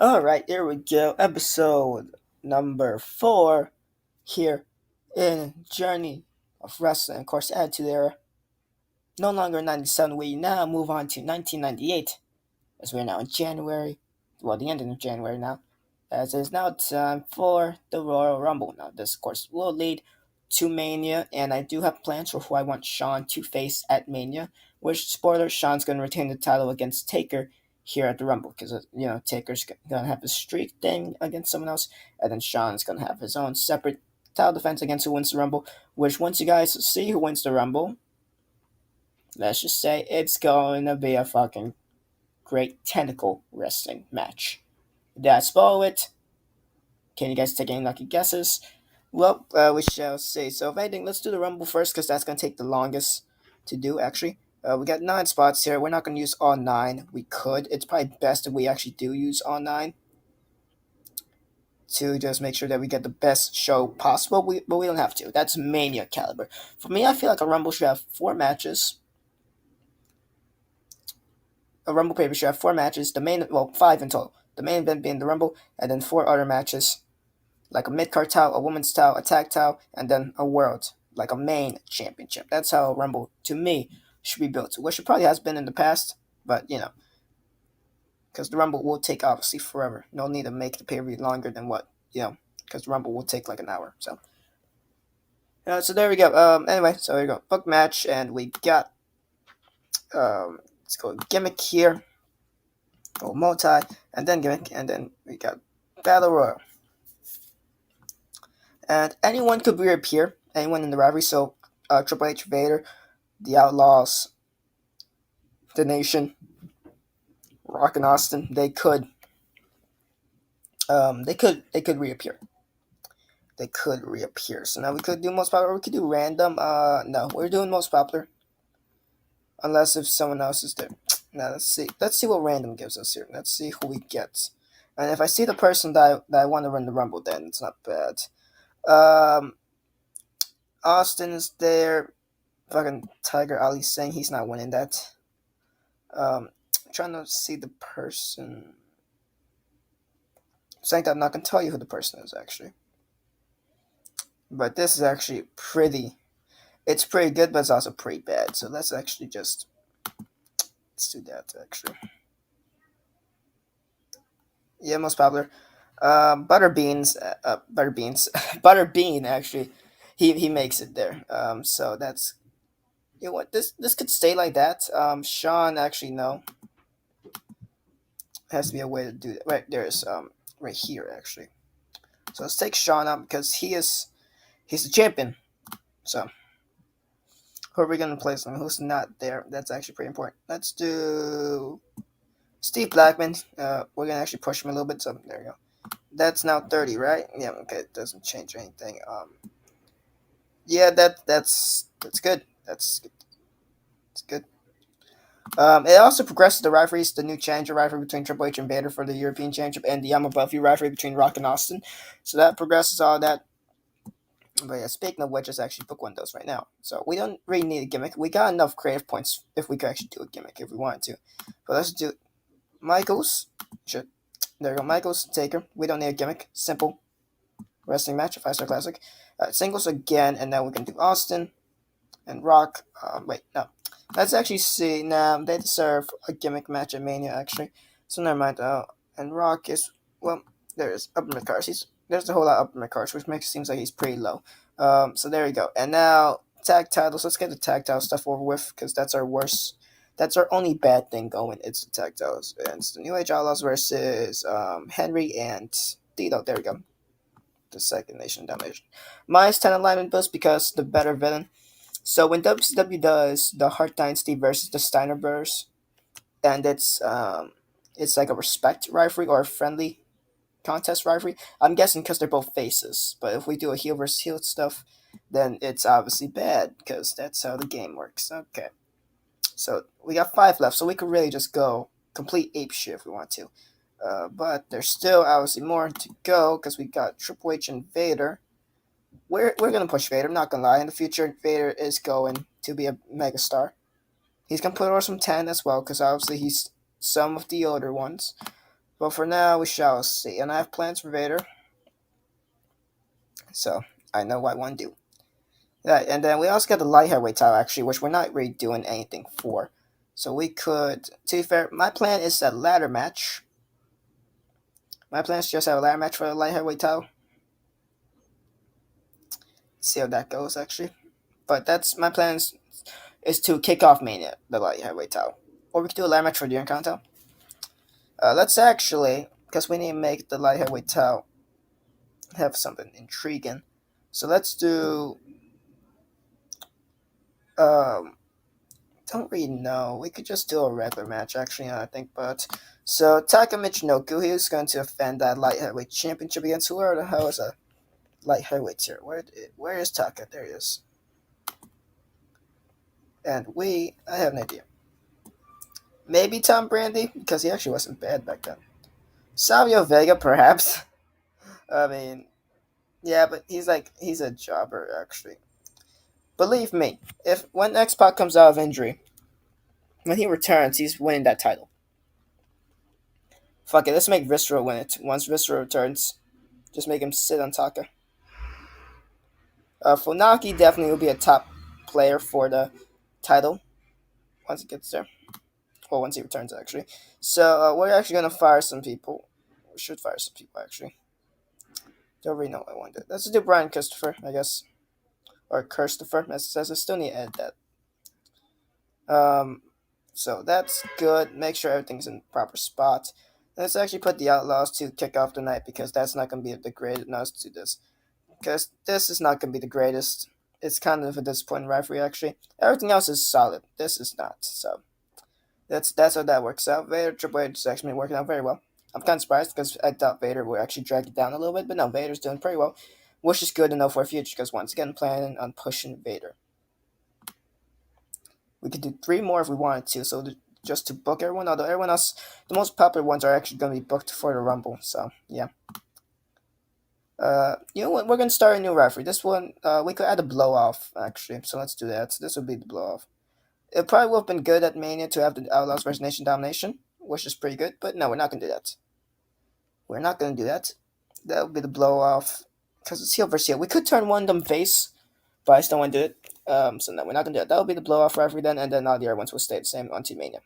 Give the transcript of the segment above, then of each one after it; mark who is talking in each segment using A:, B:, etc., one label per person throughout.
A: Alright, here we go. Episode number 4 here in Journey of Wrestling. Of course, Attitude Era. No longer 97, we now move on to 1998, as we're now in January. Well, the ending of January now. As it is now time for the Royal Rumble. Now, this, of course, will lead to Mania, and I do have plans for who I want Shawn to face at Mania. Which, spoiler, Shawn's going to retain the title against Taker here at the Rumble, because, Taker's going to have his streak thing against someone else, and then Shawn's going to have his own separate title defense against who wins the Rumble, which, once you guys see who wins the Rumble, let's just say it's going to be a fucking great tentacle wrestling match. Did I spoil it? Can you guys take any lucky guesses? Well, we shall see. So, if anything, let's do the Rumble first because that's going to take the longest to do, actually. We got 9 spots here. We're not going to use all 9. We could. It's probably best if we actually do use all 9 to just make sure that we get the best show possible. But we don't have to. That's Mania caliber. For me, I feel like a Rumble should have 4 matches. A Rumble paper should have 4 matches. 5 in total. The main event being the Rumble, and then 4 other matches like a mid-card title, a women's title, a tag title, and then a world, like a main championship. That's how Rumble, to me, should be built, which it probably has been in the past, but, because the Rumble will take, obviously, forever. No need to make the pay-per-view longer than what, because the Rumble will take like an hour, so. So there we go. Anyway, so there we go. Book match, and we got, let's go gimmick here, or multi, and then gimmick, and then we got Battle Royal. And anyone could reappear, anyone in the rivalry. So Triple H, Vader, the Outlaws, the Nation, Rock and Austin, they could reappear. They could reappear. So now we could do most popular. We could do random. No, we're doing most popular. Unless if someone else is there. Now let's see. Let's see what random gives us here. Let's see who we get. And if I see the person that I want to run the Rumble, then it's not bad. Austin is there. Fucking Tiger Ali saying he's not winning that. Trying to see the person. Saying that I'm not gonna tell you who the person is actually. But this is actually pretty. It's pretty good, but it's also pretty bad. So let's actually let's do that actually. Yeah, most popular. Butterbeans. Butterbean actually. He makes it there. So that's what this could stay like that. Shawn actually no. Has to be a way to do that. Right there's right here actually. So let's take Shawn out because he's the champion. So who are we gonna place him? Who's not there? That's actually pretty important. Let's do Steve Blackman. We're gonna actually push him a little bit. So there we go. That's now 30, right? Yeah. Okay. It doesn't change anything. Yeah. That's good. That's good. It's good. It also progresses the rivalries, the new challenger rivalry between Triple H and Vader for the European Championship, and the I'm Above You rivalry between Rock and Austin. So that progresses all that. But yeah, speaking of which, let's actually book one of those right now. So we don't really need a gimmick. We got enough creative points if we could actually do a gimmick if we wanted to. But let's do Michaels. There we go. Michaels, Taker. We don't need a gimmick. Simple wrestling match, a 5-star classic. Singles again, and then we can do Austin and Rock. Wait, no. Let's actually see. Nah, they deserve a gimmick match at Mania, actually. So never mind. And Rock is, well, there's upper mid cards. There's a whole lot of upper mid cards, which makes it seems like he's pretty low. So there you go. And now tag titles. Let's get the tag title stuff over with because that's our worst. That's our only bad thing going. It's the tag titles. And it's the New Age Outlaws versus Henry and Tito. There we go. The second Nation Domination. Minus 10 alignment boost because the better villain. So when WCW does the Hart Dynasty versus the Steiner Brothers, and it's like a respect rivalry or a friendly contest rivalry. I'm guessing because they're both faces. But if we do a heel versus heel stuff, then it's obviously bad because that's how the game works. Okay. So we got 5 left, so we could really just go complete ape shit if we want to. But there's still obviously more to go because we got Triple H and Vader. We're gonna push Vader. I'm not gonna lie. In the future, Vader is going to be a megastar. He's gonna put over some 10 as well, because obviously he's some of the older ones. But for now, we shall see. And I have plans for Vader, so I know what I want to do. Yeah, and then we also got the light heavyweight title actually, which we're not really doing anything for. So we could, to be fair, my plan is a ladder match. My plan is just have a ladder match for the light heavyweight title. See how that goes actually. But that's my plan is to kick off Mania, the light heavyweight title. Or we could do a ladder match for the Intercontinental. Let's actually, because we need to make the light heavyweight title have something intriguing. So let's do. Um, don't really know. We could just do a regular match, actually, I think. But so Taka Michinoku, he is going to defend that light heavyweight championship against who the hell is a light heavyweight here? Where is Taka? There he is. And I have an idea. Maybe Tom Brandy, because he actually wasn't bad back then. Savio Vega, perhaps. I mean, yeah, but he's a jobber actually. Believe me, if when X Pac comes out of injury, when he returns, he's winning that title. Fuck it, let's make Viscera win it. Once Viscera returns, just make him sit on Taka. Funaki definitely will be a top player for the title once it gets there. Well, once he returns, actually. So we're actually gonna fire some people. We should fire some people actually. Don't really know what I want to do. Let's do Brian Christopher, I guess, or Christopher, as it says. I still need to edit that. So that's good. Make sure everything's in the proper spot. Let's actually put the Outlaws to kick off the night because that's not going to be the greatest. No, let's do this. Because this is not going to be the greatest. It's kind of a disappointing referee, actually. Everything else is solid. This is not. So that's how that works out. Vader, Triple H is actually working out very well. I'm kind of surprised because I thought Vader would actually drag it down a little bit, but no, Vader's doing pretty well, which is good to know for the future because once again, planning on pushing Vader. We could do 3 more if we wanted to, so just to book everyone, although everyone else, the most popular ones are actually going to be booked for the Rumble, so yeah. You know what, we're going to start a new referee. This one, we could add a blow-off, actually, so let's do that. So this would be the blow-off. It probably would have been good at Mania to have the Outlaws versus Nation Domination, which is pretty good, but no, we're not going to do that. We're not going to do that. That would be the blow-off, because it's heel versus heel. We could turn one of them face, but I still want to do it. So no, we're not gonna do it. That'll be the blow off referee then, and then all the other ones will stay the same on Team Mania.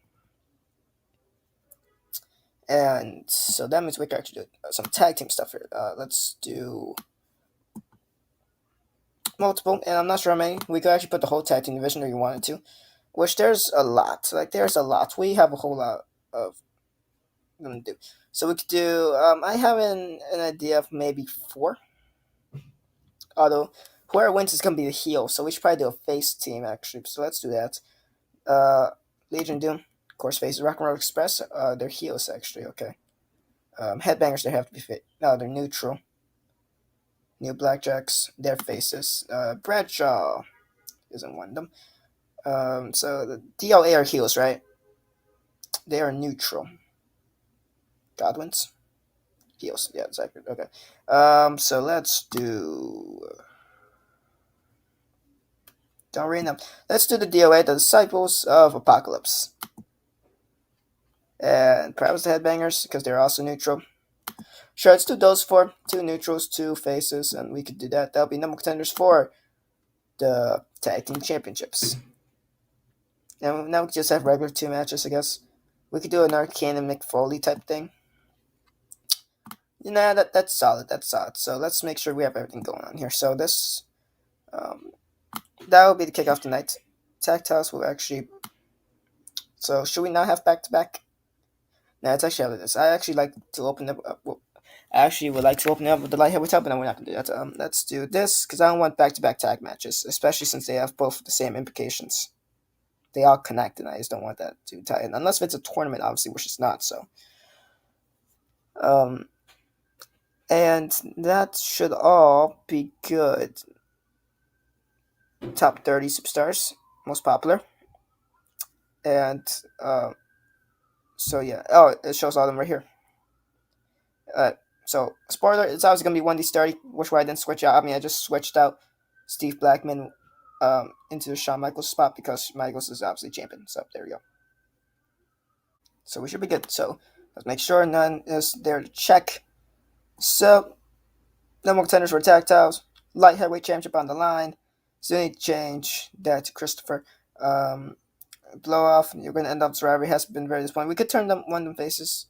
A: And so that means we can actually do some tag team stuff here. Let's do multiple, and I'm not sure how many. We could actually put the whole tag team division if you wanted to, which there's a lot. There's a lot. We have a whole lot of them to do. So we could do. I have an idea of maybe 4. Although whoever wins is gonna be the heel, so we should probably do a face team actually. So let's do that. Legion Doom, of course, faces Rock and Roll Express. They're heels actually. Okay. Headbangers, they have to be fit. No, they're neutral. New Blackjacks, their faces. Bradshaw isn't one of them. So the DLA are heels, right? They are neutral. Godwins, heels. Yeah, exactly. Okay. So let's do. Don't read them. Let's do the DOA, the Disciples of Apocalypse. And perhaps the Headbangers, because they're also neutral. Sure, let's do those 4. 2 neutrals, 2 faces, and we could do that. That'll be number contenders for the Tag Team Championships. And now we just have regular 2 matches, I guess. We could do an Arcane and Mick Foley type thing. Nah, that's solid. That's solid. So let's make sure we have everything going on here. So this, that will be the kickoff tonight. Tag Titles will actually. So should we not have back-to-back? No, it's actually how it is. I actually like to open up. I actually would like to open up with the light heavyweight title, but no, we're not gonna do that. Let's do this because I don't want back-to-back tag matches, especially since they have both the same implications. They all connect, and I just don't want that to tie in, unless it's a tournament, obviously, which it's not. So, and that should all be good. Top 30 superstars, most popular, and so yeah. Oh, it shows all of them right here. So spoiler, it's obviously gonna be 1D30, which way I didn't switch out. I mean, I just switched out Steve Blackman into the Shawn Michaels spot because Michaels is obviously champion. So there we go. So we should be good. So Let's make sure none is there to check. So, no more contenders for tag titles. Light heavyweight championship on the line. So you need to change that to Christopher. Um, Blow off. You're going to end up with rivalry. Has been very disappointing. We could turn them one of them faces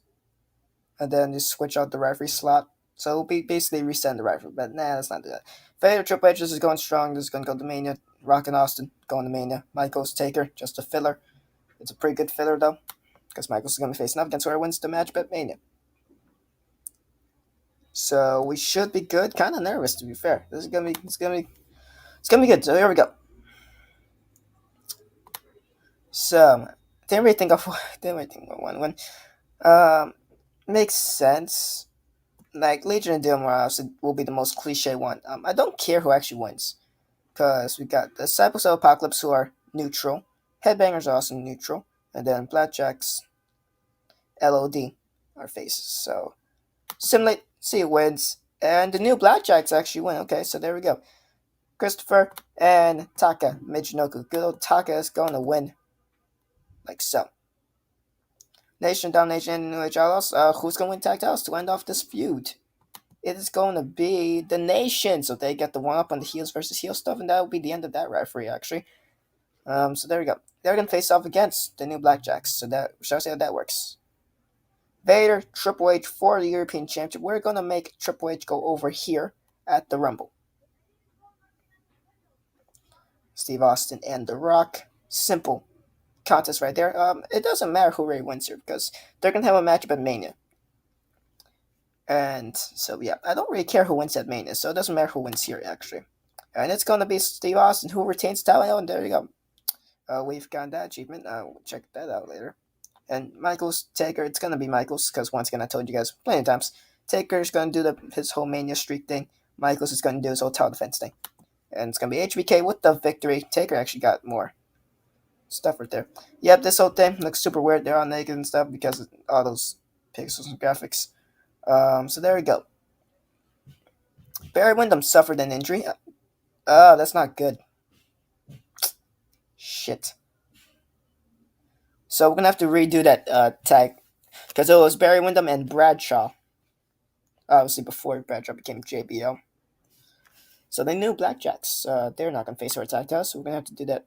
A: and then just switch out the referee slot. So it'll be basically reset the referee. But nah, let's not do that. Vader Triple H, this is going strong. This is going to go to Mania. Rock and Austin going to Mania. Michaels Taker, just a filler. It's a pretty good filler though, because Michaels is going to be facing up against whoever wins the match at Mania. So we should be good. Kind of nervous to be fair. This is gonna be it's gonna be good. So here we go. So didn't really think of one when makes sense. Like Legion of Doom will be the most cliche one. I don't care who actually wins, because we got the Disciples of Apocalypse who are neutral, Headbangers are also neutral, and then Blackjacks, LOD are faces. So simulate, see who wins, and the new Blackjacks actually win. Okay, so there we go. Christopher and Taka Michinoku. Good old Taka is going to win, like so. Nation Domination and New Age Outlaws. Who's going to win tag titles to end off this feud? It is going to be the Nation. So they get the one up on the heels versus heel stuff, and that will be the end of that referee, actually. So there we go. They're going to face off against the new Blackjacks. So that shall I see how that works. Vader, Triple H for the European Championship. We're going to make Triple H go over here at the Rumble. Steve Austin and The Rock. Simple contest right there. It doesn't matter who really wins here, because they're going to have a matchup at Mania. And so, yeah, I don't really care who wins at Mania, so it doesn't matter who wins here, actually. And it's going to be Steve Austin who retains the title, and there you go. We've got that achievement. We'll check that out later. And Michaels, Taker, it's going to be Michaels, because once again, I told you guys plenty of times, Taker's going to do his whole Mania streak thing. Michaels is going to do his whole title defense thing. And it's going to be HBK with the victory. Taker actually got more stuff right there. Yep, this whole thing looks super weird. They're all naked and stuff because of all those pixels and graphics. So there we go. Barry Windham suffered an injury. That's not good. Shit. So we're gonna have to redo that tag, because it was Barry Windham and Bradshaw. Obviously before Bradshaw became JBL. So they knew Blackjacks. They're not gonna face our tag test. So we're gonna have to do that.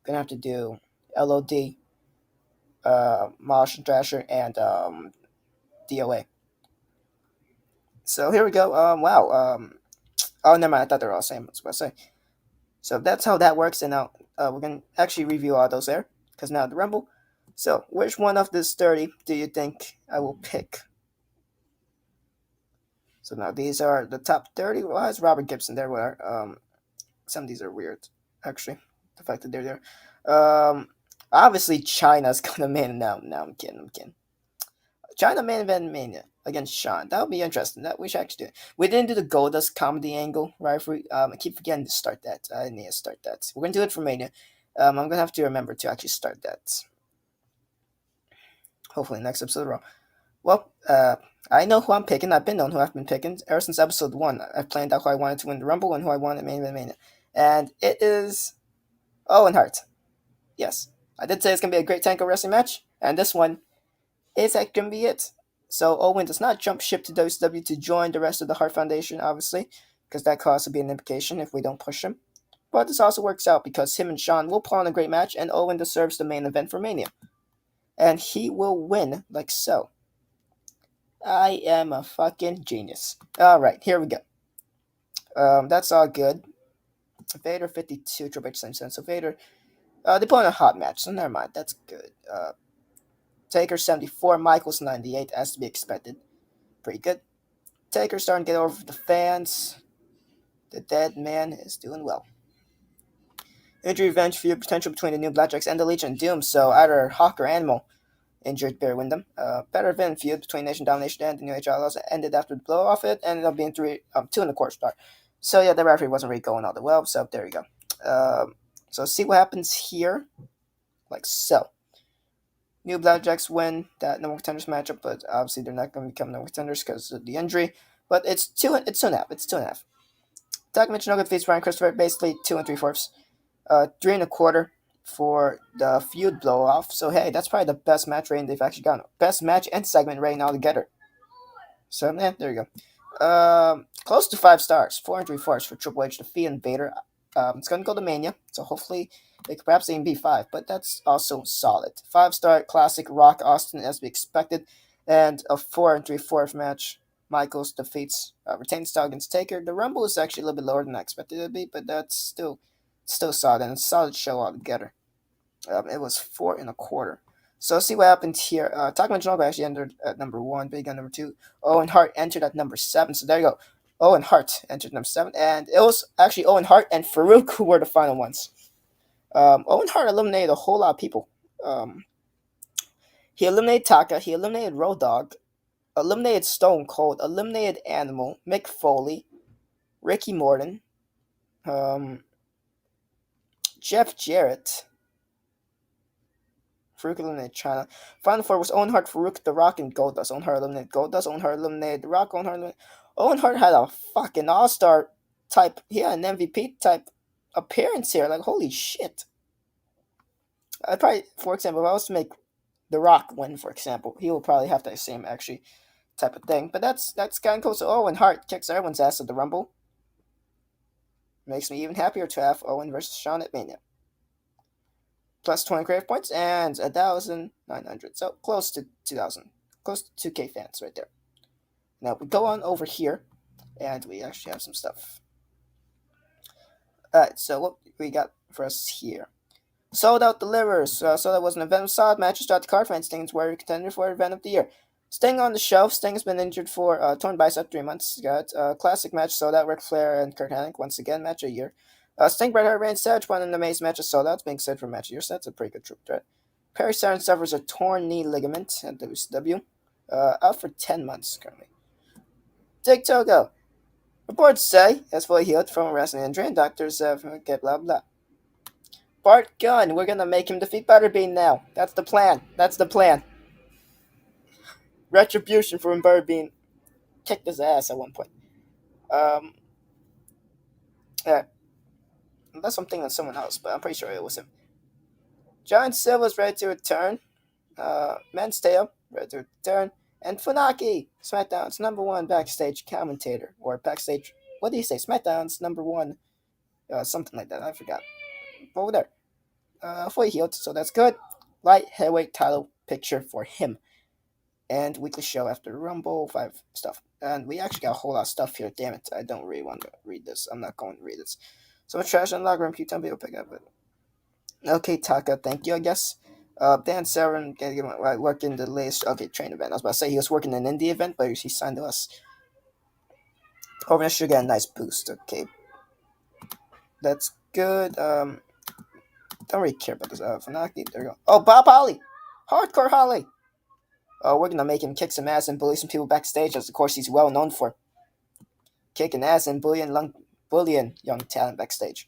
A: Gonna have to do LOD, Mosh and Thrasher, and DOA. So here we go. Wow. Oh, never mind. I thought they were all the same. I was about to say. So that's how that works. And now we're going to actually review all those there, because now the Rumble. So which one of this 30 do you think I will pick? So now these are the top 30. Why is Robert Gibson there? Where some of these are weird, actually. The fact that they're there. Obviously China's gonna main. No, I'm kidding. China main event Mania against Shawn. That would be interesting. That we should actually do. We didn't do the Goldust comedy angle, right? I keep forgetting to start that. I need to start that. We're gonna do it for Mania. I'm gonna have to remember to actually start that. Hopefully next episode. Well, I know who I'm picking. I've been known who I've been picking ever since episode 1. I've planned out who I wanted to win the Rumble and who I wanted main event Mania, and it is Owen Hart. Yes, I did say it's gonna be a great Tanko wrestling match, and this one is that gonna be it. So Owen does not jump ship to WCW to join the rest of the Hart Foundation, obviously, because that cost would be an implication if we don't push him. But this also works out because him and Shawn will put on a great match, and Owen deserves the main event for Mania. And he will win like so. I am a fucking genius. Alright, here we go. That's all good. Vader 52, Triple H 77. So Vader, they put on a hot match, so never mind. That's good. Taker 74, Michaels 98, as to be expected. Pretty good. Taker starting to get over the fans. The dead man is doing well. Injury revenge feud potential between the new Blackjacks and the Legion of Doom. So either Hawk or Animal injured Barry Windham. Better event feud between Nation Domination and the New Age Outlaws ended after the blow off. It ended up being 2 and a quarter star. So yeah, the referee wasn't really going all that well. So there you go. So see what happens here, like so. New Blackjacks win that number contenders matchup, but obviously they're not going to become number contenders because of the injury. But it's two and a half. It's 2.5. Taka Michinoku defeats Ryan Christopher, basically 2 3/4. 3 and a quarter. for the feud blow off. So hey, that's probably the best match rating they've actually gotten. Best match and segment rating altogether. So yeah, there you go. Close to 5 stars. 404 for Triple H defeat and Vader. It's gonna go to Mania, so hopefully they could perhaps even be 5, but that's also solid. 5-star classic Rock Austin as we expected, and a 4 3/4 match. Michaels defeats retains style against Taker. The Rumble is actually a little bit lower than I expected it to be, but that's still solid and a solid show altogether. It was 4 1/4. So let's see what happened here. Takuma actually entered at number 1, Big Gun number 2. Owen Hart entered at number 7. So there you go. Owen Hart entered number 7, and it was actually Owen Hart and Farouk who were the final ones. Owen Hart eliminated a whole lot of people. He eliminated Taka, he eliminated Road Dogg, eliminated Stone Cold, eliminated Animal, Mick Foley, Ricky Morton, Jeff Jarrett, Farouk eliminated China. Final four was Owen Hart, Farouk, The Rock, and Goldust. Owen Hart eliminated Goldust. Owen Hart eliminated The Rock. Owen Hart had a fucking all-star type. He had an MVP type appearance here. Like, holy shit. I'd probably, for example, if I was to make The Rock win, for example, he will probably have that same actually type of thing. But that's kind of cool. So Owen Hart kicks everyone's ass at the Rumble. Makes me even happier to have Owen versus Shawn at Mania. Plus 20 creative points and 1,900. So close to 2,000. Close to 2K fans right there. Now we go on over here, and we actually have some stuff. Alright, so what we got for us here. Sold Out delivers. So that was an event of solid matches throughout the card. For Sting's warrior contender for event of the year. Sting on the shelf. Sting has been injured for torn bicep 3 months. Got a classic match. Sold Out. Ric Flair and Kurt Hennig once again match of the year. Sting, Bret Hart, Randy Savage won an amazing match of Sold Out. It's being said for match of the year, so that's a pretty good triple threat. Perry Saturn suffers a torn knee ligament at WCW. Out for 10 months currently. Dick Togo. Reports say has fully healed from a wrestling injury, and doctors have blah blah. Bart Gunn, we're gonna make him defeat Butterbean now. That's the plan. Retribution for when Butterbean kicked his ass at one point. Yeah, unless I'm thinking of someone else, but I'm pretty sure it was him. John Silver's ready to return. Men's Tale, ready to return. And Funaki, SmackDown's #1 backstage commentator. Or backstage, what do you say? SmackDown's #1, something like that, I forgot. Over there. Fully healed, so that's good. Light heavyweight title picture for him. And weekly show after Rumble, 5 stuff. And we actually got a whole lot of stuff here. Damn it, I don't really want to read this. I'm not going to read this. So much trash on the locker room. Keep telling people to pick up it. Okay, Taka, thank you, I guess. Dan Severn working the latest train event. I was about to say he was working an indie event, but he signed to us. Corbin should get a nice boost. Okay, that's good. Don't really care about this. Funaki, there you go. Oh, Bob Holly, Hardcore Holly. Oh, we're gonna make him kick some ass and bully some people backstage, as of course he's well known for. Kicking ass and bullying young talent backstage.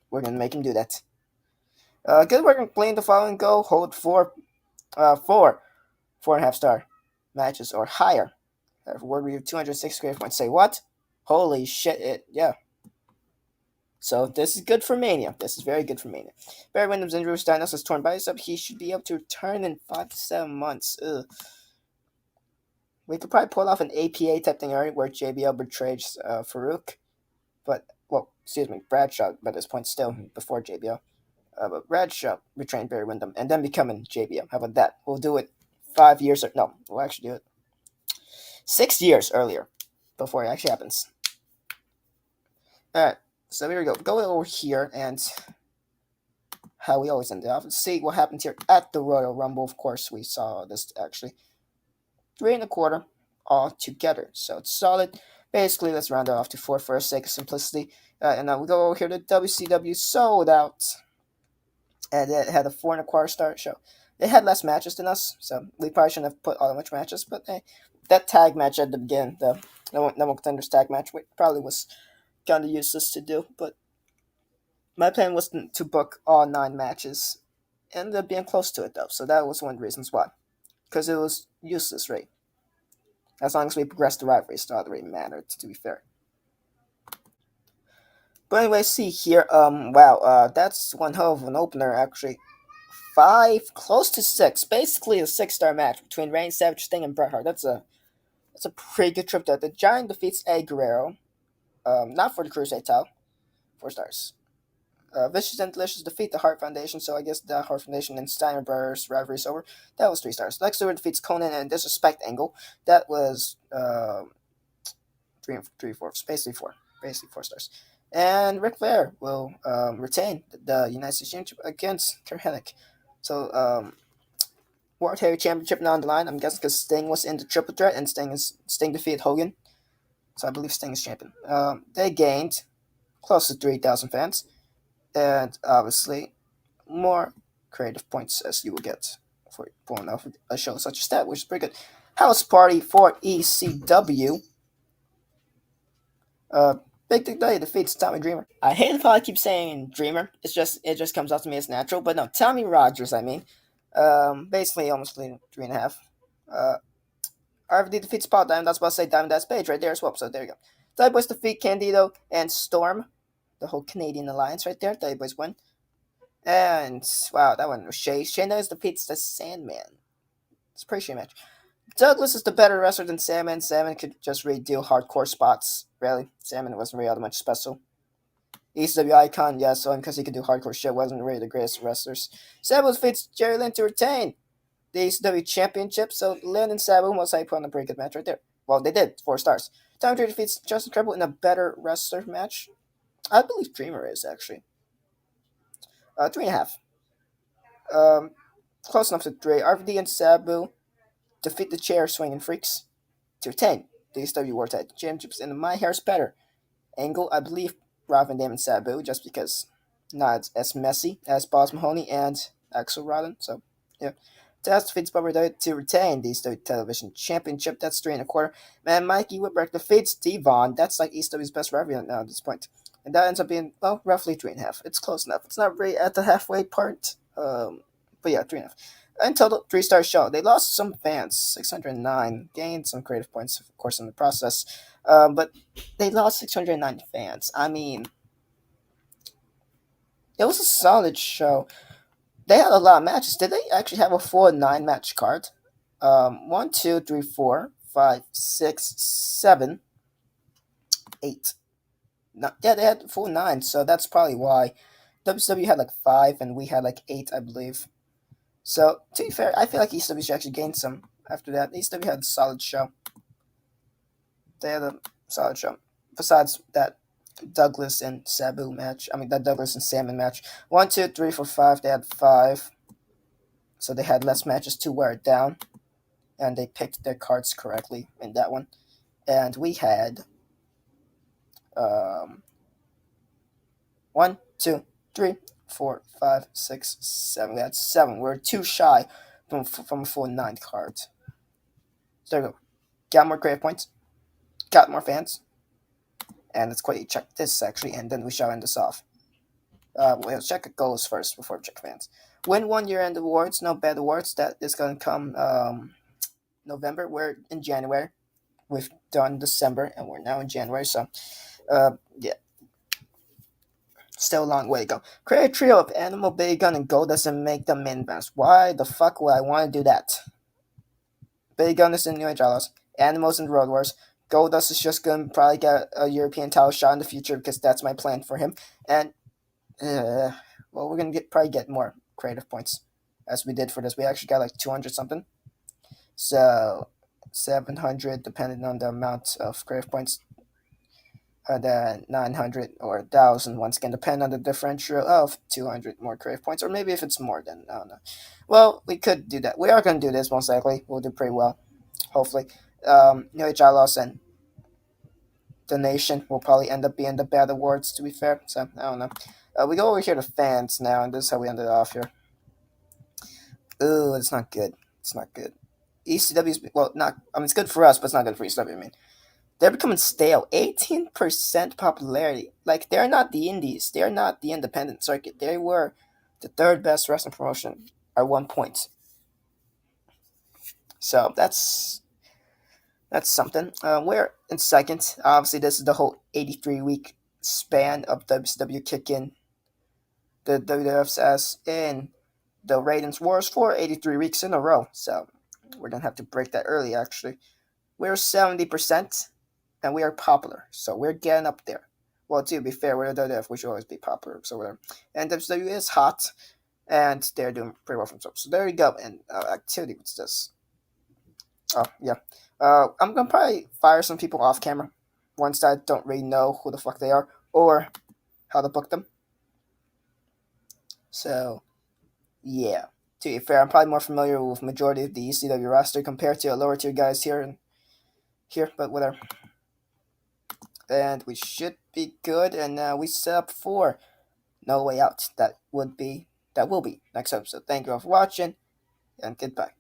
A: We're gonna make him do that. Good work on playing the following goal. Hold 4.5-star matches or higher. Word review 206 creative points. Say what? Holy shit! Yeah. So this is good for Mania. This is very good for Mania. Barry Windham's injury was diagnosed as torn bicep. He should be able to return in 5 to 7 months. Ugh. We could probably pull off an APA type thing where JBL betrays Farouk. Bradshaw by this point still, before JBL. But Bradshaw betraying Barry Windham and then becoming JBL. How about that? We'll do it 5 years, we'll actually do it 6 years earlier before it actually happens. Alright, so here we go. Go over here and how we always end it off. Let's see what happened here at the Royal Rumble. Of course, we saw this actually 3.25 all together. So it's solid. Basically, let's round it off to 4 for the sake of simplicity. And now we go over here to WCW Sold Out. And it had a 4.25-star show. They had less matches than us, so we probably shouldn't have put all that much matches. But hey, that tag match at the beginning, the number one contenders tag match, probably was kind of useless to do. But my plan was to book all 9 matches. Ended up being close to it, though. So that was one of the reasons why. Because it was useless, right? As long as we progressed the rivalry, it's not really mattered, to be fair. But anyway, see here. Wow. That's one hell of an opener, actually. Five, close to six. Basically, a six-star match between Randy Savage, Sting, and Bret Hart. That's a pretty good trip there. The Giant defeats Eddie Guerrero. Not for the Cruiserweight title. 4 stars. Vicious and Delicious defeat the Hart Foundation, so I guess the Hart Foundation and Steiner Brothers rivalry is over. That was 3 stars. Lex Luger defeats Conan and Disrespect Angle. That was three and four, basically four, 4 stars. And Ric Flair will retain the United States Championship against Kurt Hennig. So World Heavy Championship now on the line. I'm guessing because Sting was in the triple threat and Sting defeated Hogan. So I believe Sting is champion. They gained close to 3,000 fans, and obviously more creative points as you will get for pulling off a show such as that, which is pretty good. House Party for ECW. Uh, Big Dick Dudley defeats Tommy Dreamer. I hate how I keep saying Dreamer. It just comes out to me as natural, but no, Tommy Rogers. I mean, basically almost 3.5. RVD defeats Paul Diamond. That's about to say Diamond Dash Page right there as well. So there you go. Dudley Boys defeat Candido and Storm. The whole Canadian alliance right there. Dudley Boys win. And wow, that one was Shay. Shay Knows defeats the Sandman. It's a pretty shame match. Douglas is the better wrestler than Sandman. Sandman could just really deal hardcore spots. Really, Sandman wasn't really all that much special. ECW icon, yes, so because he could do hardcore shit, wasn't really the greatest wrestlers. Sabu defeats Jerry Lynn to retain the ECW championship, so Lynn and Sabu most likely put on a pretty good match right there. Well, they did, 4 stars. Tommy Dreamer defeats Justin Credible in a better wrestler match. I believe Dreamer is, actually. 3.5. Um, Close enough to 3. RVD and Sabu defeat the chair swinging freaks to retain the ECW World Tag Championships, and my hair's better. Angle, I believe Rob Van Dam and Sabu, just because not as messy as Boss Mahoney and Axel Rotten. So, yeah. Taz defeats Bubba Ray to retain the ECW Television Championship. That's 3.25. Man, Mikey Whipwreck defeats Devon. That's like ECW's best rival now at this point. And that ends up being, well, roughly 3.5. It's close enough. It's not really at the halfway part. But yeah, 3.5. In total, 3 star show. They lost some fans, 609. Gained some creative points, of course, in the process. But they lost 609 fans. I mean, it was a solid show. They had a lot of matches. Did they actually have a full 9 match card? 1, 2, 3, 4, 5, 6, 7, 8. No, yeah, they had full 9, so that's probably why. WCW had like 5, and we had like 8, I believe. So, to be fair, I feel like ECW should actually gain some after that. ECW had a solid show. They had a solid show. Besides that Douglas and Sabu match, that Douglas and Salmon match. 1, 2, 3, 4, 5. They had 5. So they had less matches to wear it down. And they picked their cards correctly in that one. And we had 1, 2, 3, 4, 5, 6, 7. We had 7. We're 2 shy from a full 9 cards. So there you go. Got more creative points. Got more fans. And let's quickly check this actually, and then we shall end this off. We'll check goals first before we check fans. Win 1 year end awards, no bad awards. That is going to come November. We're in January. We've done December, and we're now in January. So, yeah. Still a long way to go. Create a trio of Animal, Big Gun, and Gold doesn't make them main events. Why the fuck would I want to do that? Big Gun is in New Age Outlaws. Animals in the Road Wars. Goldust is just going to probably get a European title shot in the future because that's my plan for him. And, well, we're going to probably get more creative points as we did for this. We actually got like 200 something. So, 700 depending on the amount of creative points. Then 900 or 1,000 once again, depending on the differential of 200 more creative points. Or maybe if it's more, then I don't know. Well, we could do that. We are going to do this most likely. We'll do pretty well, hopefully. New Age Outlaws and Donation will probably end up being the bad awards, to be fair. So, I don't know. We go over here to fans now, and this is how we ended off here. Ooh, it's not good. It's not good. ECW's, well, not, it's good for us, but it's not good for ECW, They're becoming stale. 18% popularity. Like, they're not the indies. They're not the independent circuit. They were the 3rd best wrestling promotion at one point. So, that's something. We're in 2nd. Obviously, this is the whole 83-week span of WCW kicking the WWF's ass in the ratings wars for 83 weeks in a row. So we're gonna have to break that early. Actually, we're 70%, and we are popular. So we're getting up there. Well, to be fair, we're the WWF. We should always be popular. So whatever. And WCW is hot, and they're doing pretty well for themselves. So there you go. And activity. What's this? Oh yeah. I'm gonna probably fire some people off camera, ones that don't really know who the fuck they are or how to book them. So yeah. To be fair, I'm probably more familiar with majority of the ECW roster compared to a lower tier guys here, but whatever. And we should be good. And now we set up for No Way Out. That will be next episode. Thank you all for watching, and goodbye.